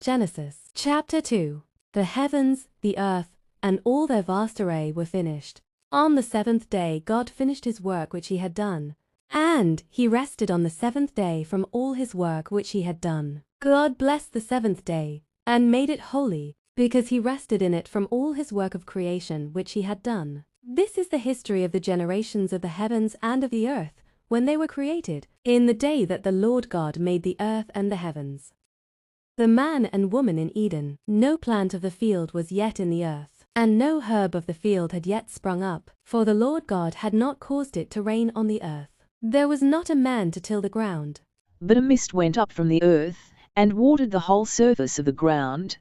Genesis chapter 2. The heavens, the earth, and all their vast array were finished. On the seventh day God finished his work which he had done, and he rested on the seventh day from all his work which he had done. God blessed the seventh day, and made it holy, because he rested in it from all his work of creation which he had done. This is the history of the generations of the heavens and of the earth, when they were created, in the day that the Lord God made the earth and the heavens. The man and woman in Eden. No plant of the field was yet in the earth, and no herb of the field had yet sprung up, for the Lord God had not caused it to rain on the earth. There was not a man to till the ground. But a mist went up from the earth, and watered the whole surface of the ground.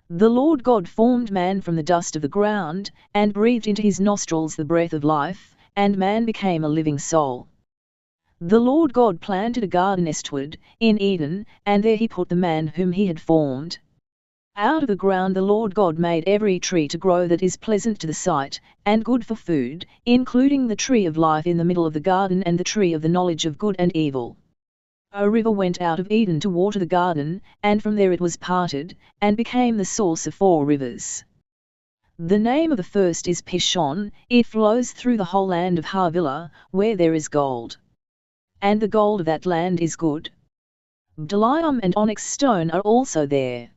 The Lord God formed man from the dust of the ground, and breathed into his nostrils the breath of life, and man became a living soul. The Lord God planted a garden eastward, in Eden, and there he put the man whom he had formed. Out of the ground the Lord God made every tree to grow that is pleasant to the sight, and good for food, including the tree of life in the middle of the garden and the tree of the knowledge of good and evil. A river went out of Eden to water the garden, and from there it was parted, and became the source of 4 rivers. The name of the first is Pishon. It flows through the whole land of Havilah, where there is gold. And the gold of that land is good. Bdellium and onyx stone are also there.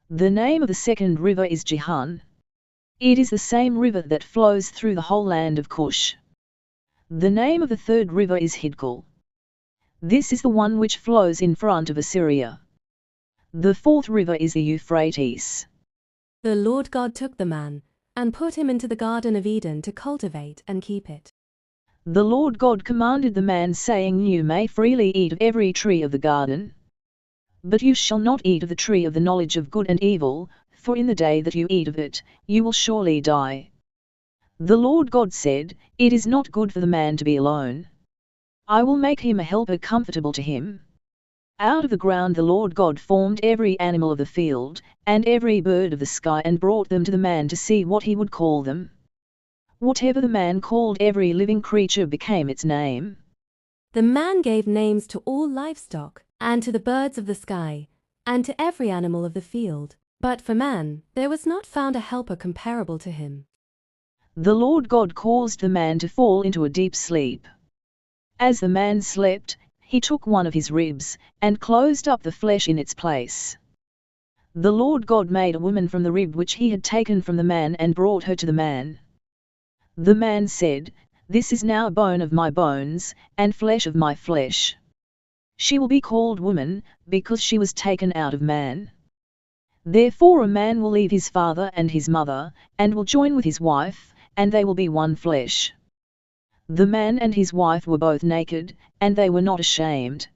The name of the second river is Gihon. It is the same river that flows through the whole land of Cush. The name of the third river is Hidkel. This is the one which flows in front of Assyria. The fourth river is the Euphrates. The Lord God took the man, and put him into the Garden of Eden to cultivate and keep it. The Lord God commanded the man, saying, You may freely eat of every tree of the garden, but you shall not eat of the tree of the knowledge of good and evil, for in the day that you eat of it, you will surely die. The Lord God said, It is not good for the man to be alone. I will make him a helper comfortable to him. Out of the ground the Lord God formed every animal of the field, and every bird of the sky, and brought them to the man to see what he would call them. Whatever the man called every living creature became its name. The man gave names to all livestock, and to the birds of the sky, and to every animal of the field. But for man there was not found a helper comparable to him. The Lord God caused the man to fall into a deep sleep. As the man slept, he took one of his ribs, and closed up the flesh in its place. The Lord God made a woman from the rib which he had taken from the man, and brought her to the man. The man said, This is now bone of my bones, and flesh of my flesh. She will be called woman, because she was taken out of man. Therefore a man will leave his father and his mother, and will join with his wife, and they will be one flesh. The man and his wife were both naked, and they were not ashamed.